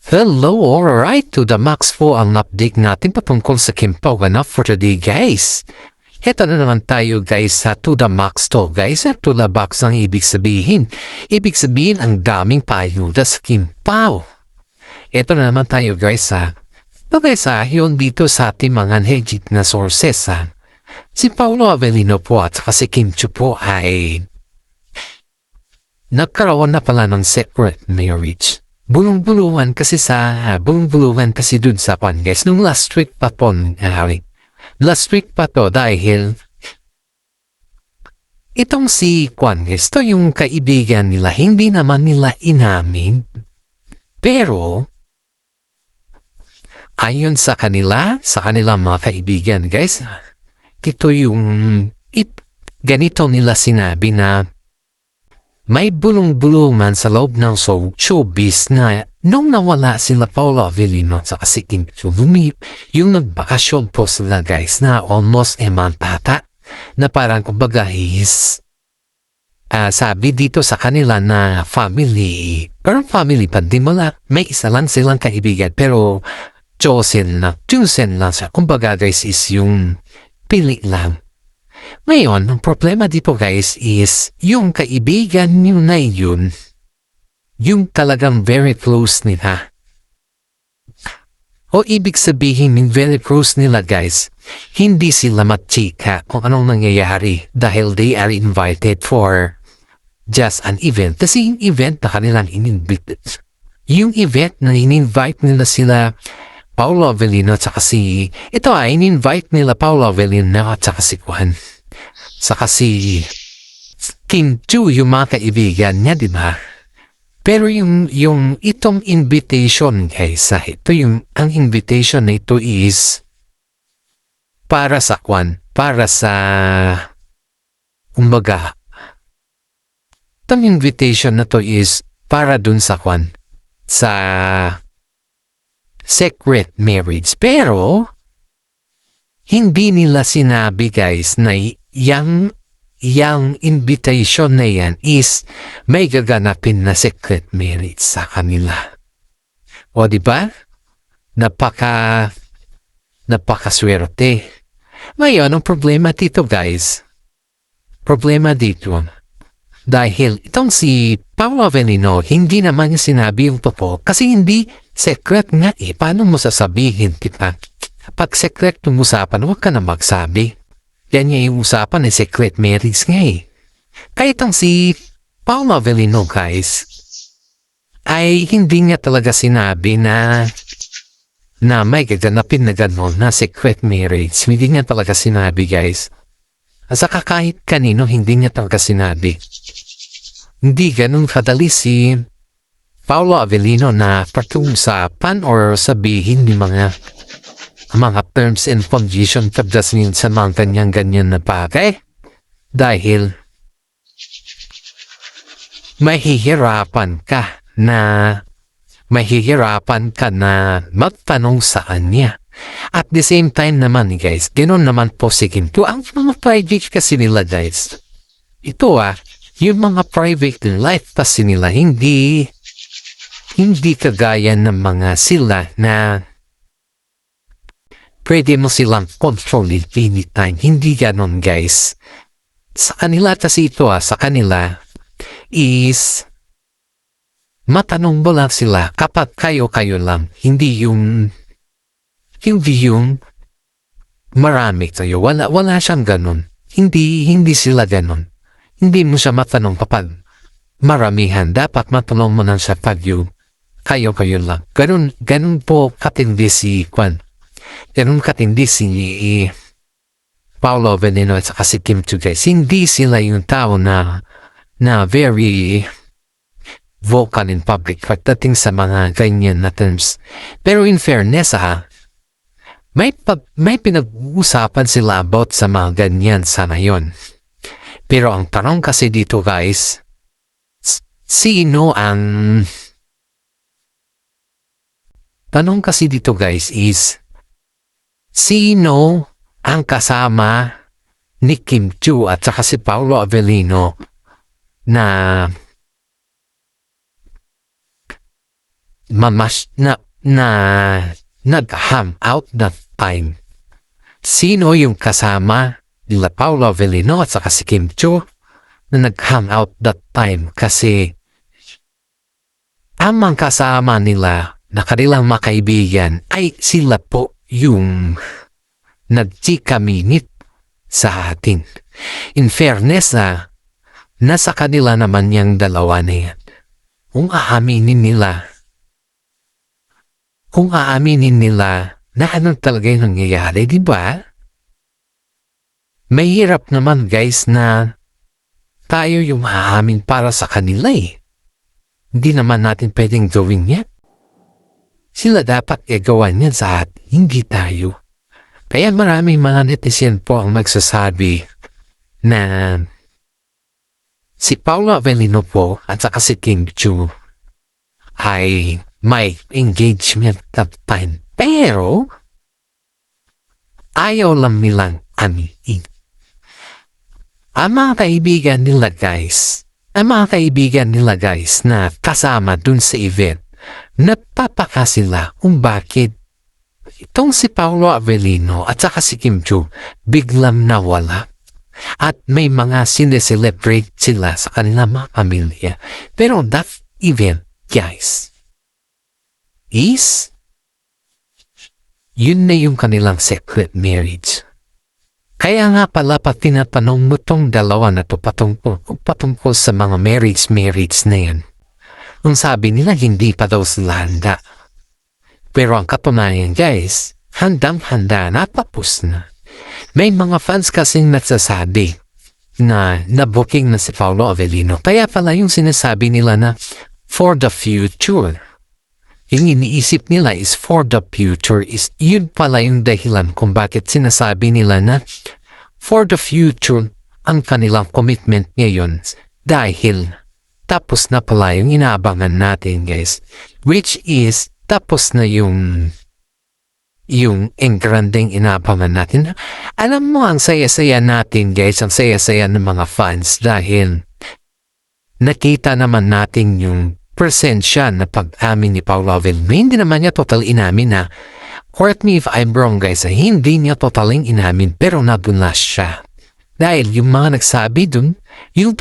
Hello, alright, to the max po ang update natin patungkol sa Kim Pao-ganap for today, guys. Heto na naman tayo, guys, sa to the max to, guys. To the box ang ibig sabihin. Ibig sabihin, ang daming paayuda sa Kim Pao. Heto na naman tayo, guys, sa yun dito sa ating mga legit na sources, si Paolo Avellino po at si Kim Chiu po ay nagkaroon na pala ng separate marriage. Bulong-bulungan kasi dun sa pan, guys. Nung last week pa po nangyari. Last week pa to dahil itong si Kwan, guys, to yung kaibigan nila, hindi naman nila inamin. Pero, ayon sa kanilang mga kaibigan, guys, ito yung ganito nila sinabi na may bulong-bulungan sa loob ng showbiz na nung nawala sila Paolo Avellino sa si Kim Chiu, yung nagbakasyon po sila, guys, na almost a month ata, na parang kumbaga is sabi dito sa kanila na family, pero family pa din mo lang, may isa lang silang kaibigan, pero chosen lang siya. Kumbaga, guys, is yung pili lang. Ngayon, ang problema dito, guys, is yung kaibigan nyo na yun, yung talagang very close nila. O ibig sabihin ng very close nila, guys, hindi sila matchika kung anong nangyayari dahil they are invited for just an event. Kasi yung event na kanilang in-invite, yung event na in-invite nila sila Paolo Avellino at saka in-invite nila Paolo Avellino at saka si Kwan. Saka si Kim Chiu, yung mga kaibigan niya, di ba? Pero yung itong invitation, guys, ang invitation na ito is para sa Kwan, kumbaga, itong invitation na to is para dun sa Kwan, sa secret marriage. Pero, hindi nila sinabi, guys, na yung invitation na yan is may gaganapin na secret marriage sa kanila. O diba? Napakaswerte. Ngayon, ang problema dito, guys, dahil itong si Paolo Avellino, hindi naman sinabi yung totoo kasi hindi secret nga Paano mo sasabihin kita? Pag secret yung usapan, huwag ka na magsabi. Yan nga yung usapan secret marriage nga Kahit ang si Paolo Avellino, guys, ay hindi niya talaga sinabi na may gaganapin na gano'n na secret marriage. Hindi niya talaga sinabi, guys. At saka kahit kanino, hindi niya talaga sinabi. Hindi ganun kadali si Paolo Avellino na pag-uusapan or sabihin ng mga terms and conditions pagdating sa mga ganyan na bagay. Dahil mahihirapan ka na magtanong sa kanya. At the same time naman, guys, ganoon naman po si Kim Chiu. Ang mga private kasi nila, guys, ito yung mga private life kasi nila, hindi kagaya ng mga sila na pwede mo silang control anytime. Hindi ganon, guys. Sa kanila kasi ito, sa kanila is matanong mo lang sila kapag kayo lang. Hindi yung marami tayo. Wala siyang ganon. Hindi sila ganon. Hindi mo siya matanong kapag maramihan. Dapat matanong mo lang siya pag kayo lang. Ganon po katindi si Kwan. Ganun katindi si Paolo Avellino at saka si Kim Chiu, guys. Hindi sila yung tao na very vocal in public pagdating sa mga ganyan na terms. Pero in fairness, may pinag-uusapan sila about sa mga ganyan sana yon. Pero ang tanong kasi dito, guys, is sino ang kasama ni Kim Chiu at saka si Paolo Avellino na nag-ham out that time. Sino yung kasama nila Paolo Avellino at saka si Kim Chiu na nag-ham out that time? Kasi ang mga kasama nila na kanilang mga kaibigan ay sila po yung nagchika-minit sa atin. In fairness nasa kanila naman yung dalawa na yan. Kung aaminin nila na ano talaga yung nangyayari, di ba? Mahirap naman guys na tayo yung aamin para sa kanila eh. Hindi naman natin pwedeng gawin yan. Sila dapat gawan yan sa atin, hindi tayo. Kaya maraming mga netizen po ang magsasabi na si Paolo Avellino po at saka si Kim Chiu ay may engagement that time. Pero ayaw lang nilang amiin. Ang mga kaibigan nila guys na kasama dun sa event, nagpapaka sila kung bakit itong si Paolo Avellino at saka si Kim Chiu biglang nawala. At may mga sineselebrate sila sa kanilang mga pamilya. Pero that event, guys, yun na yung kanilang secret marriage. Kaya nga pala pag tinatanong mo tong dalawa na to patungkol sa mga marriage na yan, ang sabi nila hindi pa daw sila handa. Pero ang katunayan guys, handang-handa na, tapos na. May mga fans kasing nagsasabi na na-booking na si Paolo Avellino. Kaya pala yung sinasabi nila na for the future. Yung iniisip nila is for the future, is yun pala yung dahilan kung bakit sinasabi nila na for the future ang kanilang commitment ngayon, dahil tapos na pala yung inaabangan natin guys, which is tapos na yung engranding inaabangan natin. Alam mo, ang saya-saya natin guys, ang saya-saya ng mga fans dahil nakita naman natin yung presensya na pag-amin ni Paolo Avellino. Hindi naman niya total inamin na, correct me if I'm wrong guys, hindi niya totaling inamin pero nadulas siya. Dahil yung mga nagsabi dun, yung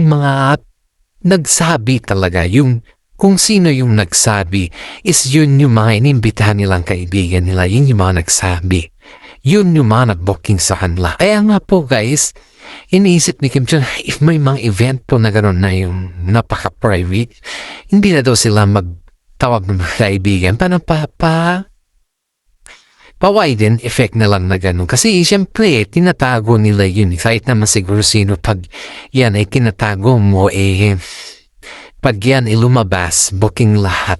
mga nagsabi talaga, yung kung sino yung nagsabi is yun yung mga inimbitahan nilang kaibigan nila, yun yung mga nagsabi. Yun yung mga nag-booking sa kanila. Kaya nga po guys, iniisip ni Kim Chiu, if may mga event po na gano'n na yung napaka-private, hindi na daw sila magtawag ng mga kaibigan. Paano pa-widen effect na lang na gano'n. Kasi siyempre, tinatago nila yun. Kahit naman siguro sino pag yan ay tinatago mo pag yan ay lumabas, booking lahat.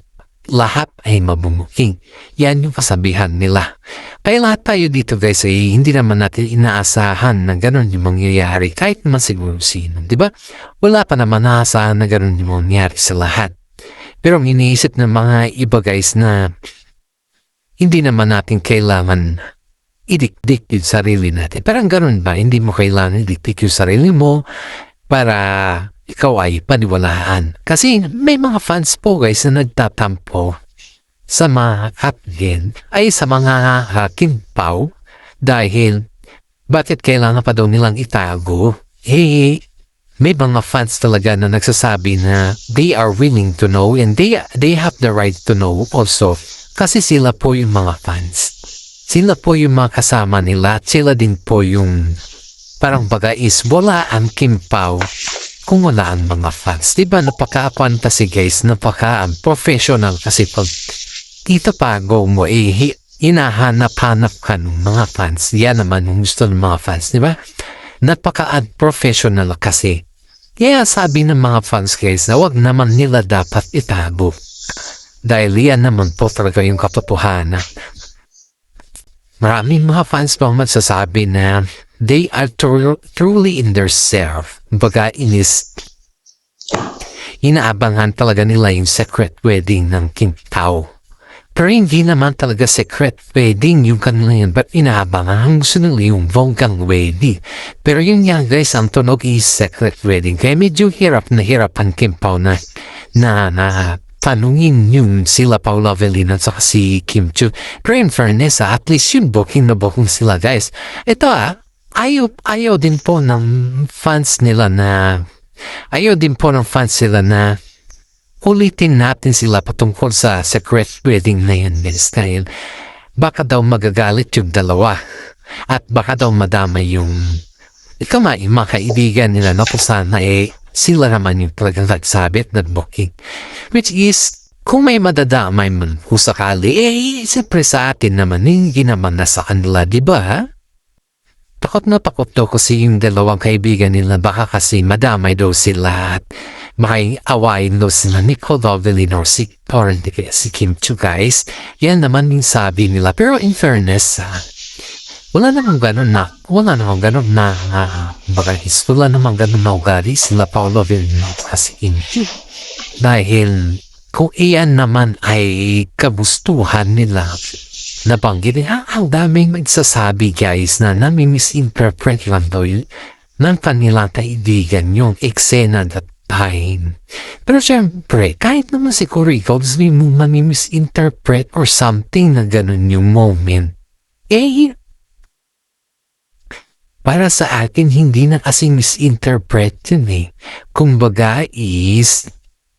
Lahat ay mabumuking. Yan yung kasabihan nila. Kaya lahat tayo dito guys ay hindi naman natin inaasahan na gano'n yung mangyayari. Kahit naman siguro sino. Diba? Wala pa naman naasahan na gano'n yung mangyayari sa lahat. Pero ang iniisip ng mga iba guys na hindi naman natin kailangan idikdik yung sarili natin. Parang gano'n ba? Hindi mo kailangan idikdik yung sarili mo para ikaw ay paniwalaan. Kasi may mga fans po guys na nagtatampo sa mga kapgen ay sa mga kimpaw dahil bakit kailangan pa daw nilang itago? May mga fans talaga na nagsasabi na they are willing to know and they have the right to know also kasi sila po yung mga fans. Sila po yung mga kasama nila at sila din po yung parang baga is wala ang kimpaw kung wala ang mga fans. Diba napaka-fantasy guys, napaka-professional kasi pag itapago mo hinahanap-hanap ka ng mga fans. Yan naman yung gusto ng mga fans, diba? Napaka-unprofessional kasi. Kaya sabi ng mga fans guys na wag naman nila dapat itago. Dahil yan naman po talaga yung katotohanan. Maraming mga fans pa magsasabi na they are truly in their self. Baga inaabangan talaga nila yung secret wedding ng Kim Chiu. Pero hindi naman talaga secret wedding yung kanila yun. But inaabangan gusto nila yung vulgar wedding. Pero yun nga guys, ang tunog is secret wedding. Kaya medyo hirap ang Kim Chiu na tanungin yung sila Paula Avellino at saka si Kim Chu. Pero in fairness, at least yun booking na booking sila, guys. Ito ayaw din po ng fans nila na ulitin natin sila patungkol sa secret wedding na yan, guys. Dahil baka daw magagalit yung dalawa at baka daw madamay yung mga kaibigan nila na kung sana sila naman yung talagang nagsabi at nag-booking. Which is, kung may madadamay man kung sakali, siyempre sa atin naman, hindi naman na sa kanila, di ba? Takot na takot daw kasi yung dalawang kaibigan nila, baka kasi madamay daw sila at makaiawain daw sila ni Paula Avellino or si Kim Chu, guys. Yan naman yung sabi nila. Pero in fairness, wala namang ganun na ugali sila Paula Avellino kasi Kim Chu. Dahil kung iyan naman ay kagustuhan nila, nabanggit ang daming magsasabi, guys, na nami-misinterpret lang daw yun ng kanilang kaibigan yung eksena that time. Pero syempre, kahit naman siguro ikaw mo nami-misinterpret or something na ganun yung moment, para sa akin, hindi na kasing misinterpret yun Kumbaga is,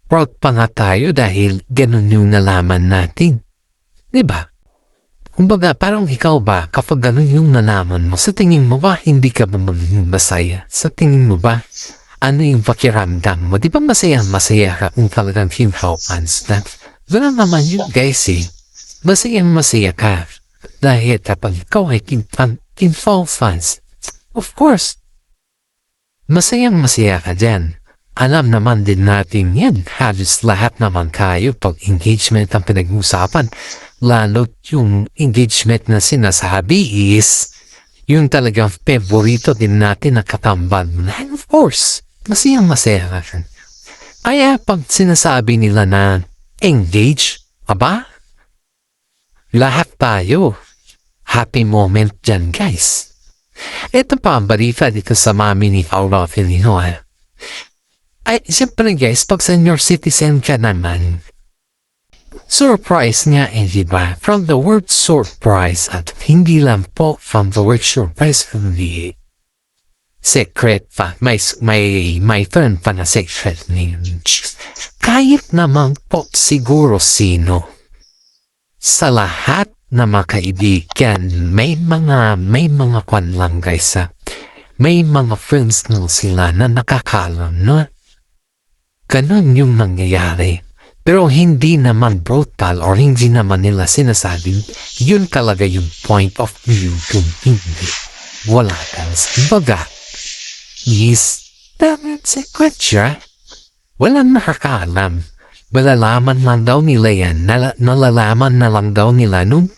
proud pa nga tayo dahil ganun yung nalaman natin. Diba? Kumbaga, parang ikaw ba, kapag ganun yung nalaman mo, sa tingin mo ba, hindi ka ba masaya? Sa tingin mo ba, ano yung pakiramdam mo? Di ba masaya ka kung talagang fans na? Ganun naman yun, guys Masaya ka. Dahil kapag ikaw ay fans, of course, masaya ka dyan. Alam naman din natin yan. Halos lahat naman kayo pag engagement ang pinag-usapan. Lalo yung engagement na sinasabi is yung talagang favorito din natin na katambal. And of course, masaya ka. Kaya pag sinasabi nila na engage, lahat tayo. Happy moment dyan, guys. Ito pa ang balita dito sa mami ni Paula Avellino. Siyempre guys, pag senior citizen ka naman, surprise nga diba? From the word surprise at hindi lang po from the word surprise kundi secret pa. May turn pa na secret news. Kahit naman po siguro sino sa lahat na mga kaibigan, may mga kwan lang guys may mga friends nung sila na nakakalam na ganun yung nangyayari. Pero hindi naman brutal or hindi naman nila sinasabing yun talaga yung point of view kung hindi. Wala kang baga. Yes, that's a question. Walang nakakaalam. Malalaman lang daw nila yan. Nalalaman na lang daw nila nung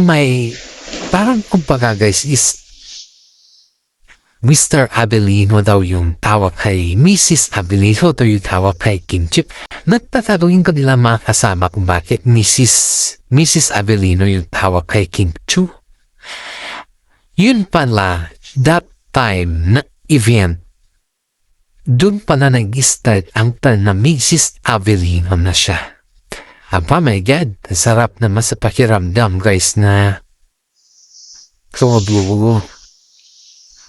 may, parang kumbaga guys is, Mr. Avellino daw yung tawag kay Mrs. Avellino daw yung tawag kay Kim Chu. Nagtatanungin ko nila mga kasama kung bakit Mrs. Avellino yung tawag kay Kim Chu. Yun pala, that time na event, dun pala nag-start ang tan na Mrs. Avellino na siya. My God, sarap naman sa pakiramdam guys na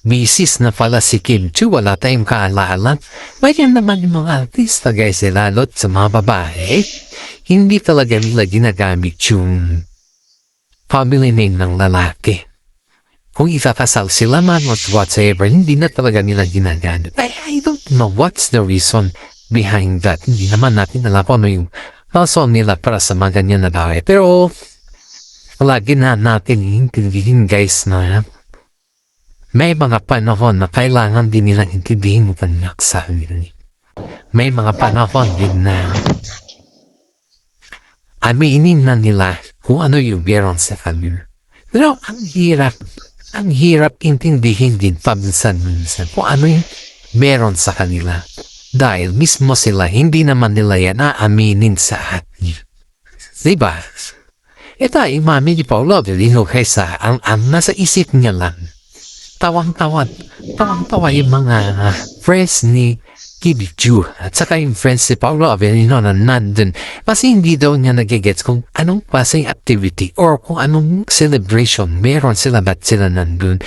Mrs. na pala si Kim Chu, wala tayong kaalalan. Bayan naman yung mga artista guys, lalot sa mga babae, hindi talaga nila ginagamit yung family name ng lalaki. Kung ikakasal sila man or whatever, hindi na talaga nila ginagamit. I don't know what's the reason behind that. Hindi naman natin alam kung ano yung rason nila para sa mga ganyan na bagay. Pero, lagi na natin intindihin guys na may mga panahon na kailangan din nilang intindihin ang nagsabi. May mga panahon din na aminin na nila kung ano yung meron sa kanila. Pero ang hirap intindihin din paminsan-minsan kung ano yung meron sa kanila. Dahil mismo sila, hindi naman nila yan aaminin sa atin. Diba? Ito ay mami ni Paula Avellino kaysa ang nasa isip niya lang. Tawang-tawa yung mga friends ni Kim Chu at saka yung friends si Paolo Avellino na nandun kasi hindi daw niya nagigets kung anong klaseng activity or kung anong celebration meron sila ba't sila nandun.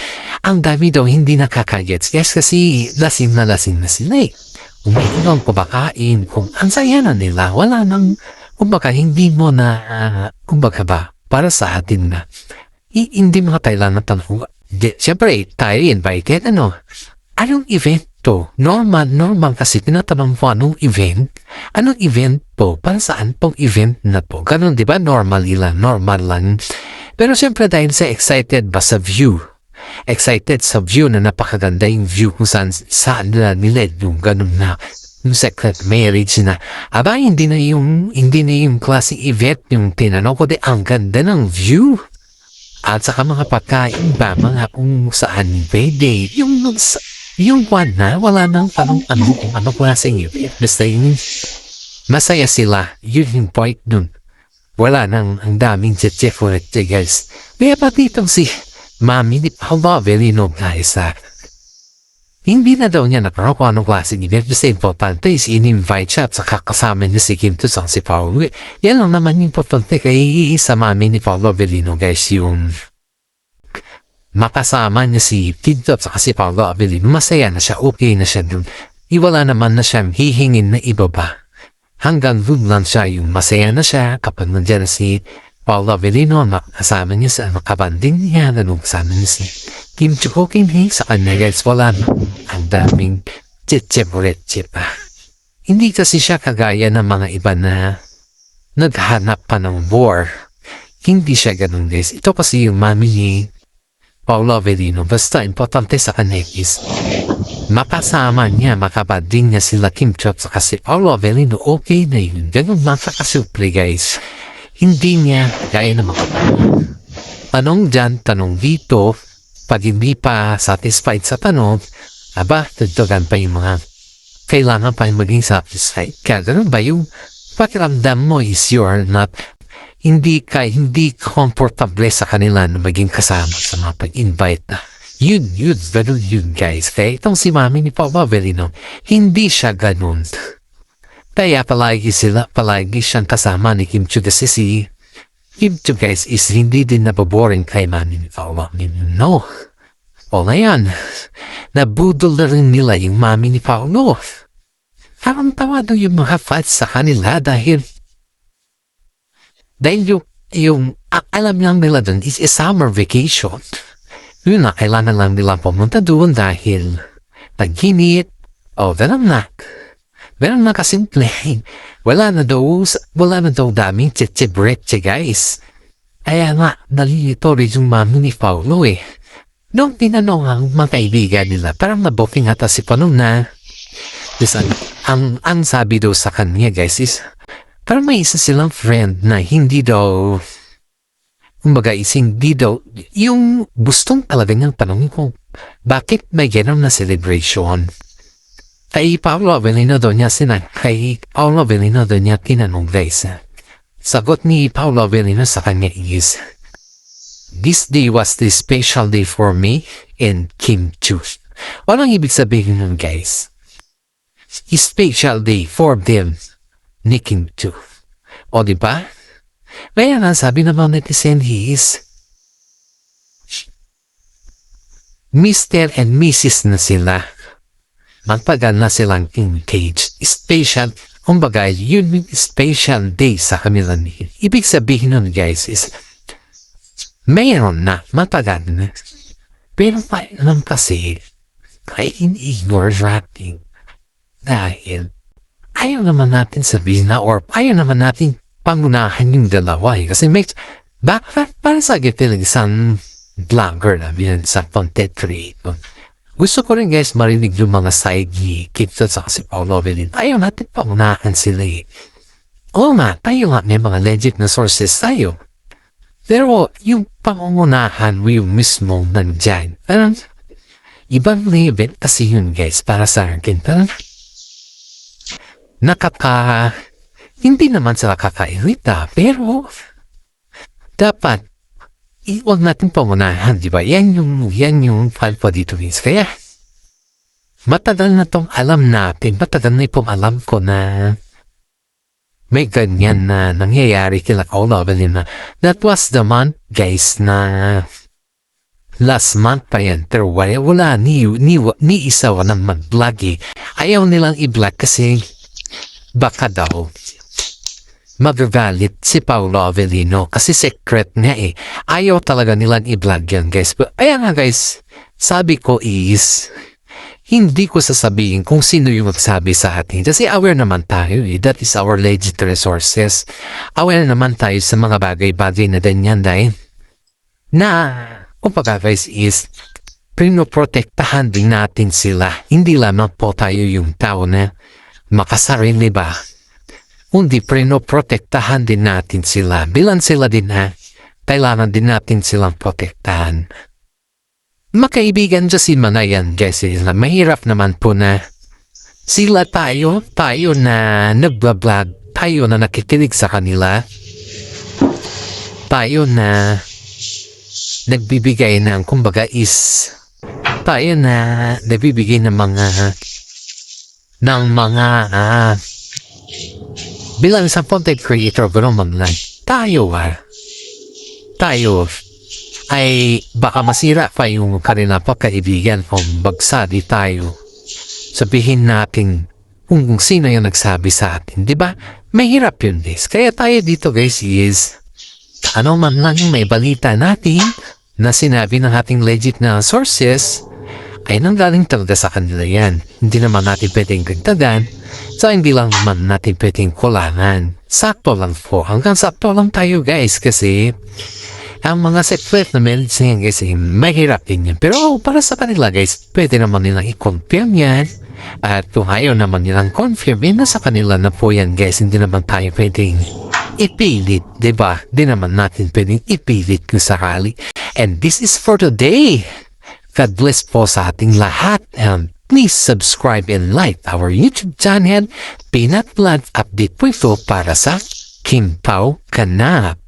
Ang dami daw hindi nakakagets. Yes, kasi lasing na sila eh. Umiinom kumakain kung ang saya na nila. Wala nang, kumbaga hindi mo na, kumbaga ba, para sa atin na hindi mga Thailand na tanong. Siyempre, tayo invited, anong event to? Normal kasi tinatanong mo anong event? Anong event po? Para saan pong event na po? Ganun, di ba? Normal lang. Pero siyempre dahil sa excited ba sa view? Excited sa view na napakaganda yung view kung saan nila yung ganun na yung secret marriage na aba hindi na yung klaseng event yung tinanong ko ang ganda ng view. At saka mga pagkain ba, mga kung saan pwede. Yung one na, wala nang tanong ano klaseng yun. Basta yun, masaya sila. Yun yung point dun. Wala nang ang daming chefuret, guys. Kaya pati itong si Mami ni Paolo Avellino, guys, hindi na daw niya nakarang kung anong klaseng event. Basta importante is in-invite siya at saka kasama niya si Kim Tusang si Paolo. Yan lang naman yung importante kay sa Mami ni Paolo Avellino, guys, yung makasama niya si Kim at saka si Paolo Avellino. Masaya na siya, okay na siya dun. Iwala naman na siyang hihingin na iba ba. Hanggang dun lang siya yung masaya na siya kapag nandiyan na si Paolo Avellino, makasama niya sa makabanding niya, kasama niya si Kim Chu Kim Hee sa kanya, guys. Wala na ang daming chip pa. Hindi kasi siya kagaya ng mga iba na naghanap pa ng war. Hindi siya ganun, guys. Ito kasi yung mami ni Paolo Avellino. Basta importante sa kanya is makasama niya, makabanding niya sila Kim Chu at si Paolo Avellino. Okay na yun. Ganun lang kakasupli, guys. Hindi niya gaya na mga tanong dyan, tanong dito. Pag hindi pa satisfied sa tanong, dagdagan pa yung mga kailangan pa yung maging satisfied. Kaya ganun ba yung pakiramdam mo is you're not, hindi comfortable sa kanila na maging kasama sa mga pag-invite na. Ganun yun, guys. Kaya itong si Mami ni Paolo Avellino, hindi siya ganun. Kaya palagi siyang kasama ni Kim Chu kasi si Kim Chu, guys, is hindi din nababoring kay Mami ni Paolo Avellino. No. O ngayon, nabudol na rin nila yung Mami ni Paolo. Parang tawado yung mga fans sa kanila dahil yung alam lang nila dun is a summer vacation. Yun na, kailangan lang nila pumunta doon dahil nag-init. Ganun na. Ganun na kasimple. Wala na daw daming tsitsibretche, guys. Kaya nga, nalilito rin yung Mami ni Paolo eh. Noong tinanong ang mga kaibigan nila, parang nabooking ata si Panong na ang sabi daw sa kanya, guys, is parang may isa silang friend na hindi daw yung gustong talaga niyang tanongin kung bakit may ganun na celebration. Kay Paolo Avellino daw niya tinanong, guys. Sagot ni Paolo Avellino sa kanya is, this day was the special day for me and Kim Chu. Walang ibig sabihin nun, guys. Special day for them ni Kim Chu. O diba? Kaya nga sabi naman netizen, he is Mr. and Mrs. na sila. Magpagal na silang engaged. Special, kumbaga, yun yung special day sa kanila. Ibig sabihin nun, guys, is mayroon na, matagal na. Pero lang kasi, kaya in-ignore natin. Dahil, ayaw naman natin sabihin na, or ayaw naman natin pangunahan yung dalawa. Kasi para sa gitil isang vlogger na, isang content creator. Gusto ko rin, guys, marinig yung mga side ni Kim Chu at si Paolo Avellino. Ayaw natin pangunahan sila eh. Oo nga, tayo nga may mga legit na sources tayo. Pero yung pangunahan mo yung mismo nandyan. Parang ibang level kasi yun, guys, para sa akin. Parang hindi naman sila kakairita, pero dapat huwag natin pangunahan, di ba? Yan yung fan po dito, guys. Kaya matagal na tong alam natin, matagal na pong alam ko na may ganyan na nangyayari kila Paolo Avellino. That was the month, guys, na last month pa yan. Pero wala, ni isa walang mag-vlog eh. Ayaw nilang i-vlog kasi baka daw magagalit si Paolo Avellino kasi secret niya eh. Ayaw talaga nilang i-vlog yan, guys. But ayan nga, guys, sabi ko is hindi ko sasabihin kung sino yung magsabi sa atin. Kasi aware naman tayo eh. That is our legit resources. Aware naman tayo sa mga bagay-bagay na ganyan dahil na, kumbaga guys is, pinoprotektahan din natin sila. Hindi lamang po tayo yung tao na makasarili ba? Kundi pinoprotektahan din natin sila. Bilang sila din na, kailangan din natin silang protektahan. Makaibigan dyan si Manayan, guys, na mahirap naman po na sila tayo na nagbablog, tayo na nakikinig sa kanila, tayo na nagbibigay ng, kumbaga is, tayo na nagbibigay ng mga bilang isang content creator, gano'n man tayo ay baka masira pa yung kanila pagkaibigan kung bagsadi tayo. Sabihin natin kung sino yung nagsabi sa atin, di ba? Mahirap yun, guys. Kaya tayo dito, guys, is ano man lang yung may balita natin na sinabi ng ating legit na sources ay nanggaling talaga sa kanila yan. Hindi naman natin pwedeng dagdagan, so hindi lang naman natin pwedeng kulangan. Sakto lang po. Hanggang sakto lang tayo, guys, kasi ang mga secret na medicine guys, mahirap din yan. Pero para sa kanila guys, pwede naman nilang i-confirm yan. At kung ayaw naman nilang confirm, yun na sa kanila na po yan guys. Hindi naman tayo pwedeng ipilit, diba? Hindi naman natin pwedeng ipilit kung sakali. And this is for today. God bless po sa ating lahat. And please subscribe and like our YouTube channel. Peanut Vlog update po ito para sa Kim Pao Kanap.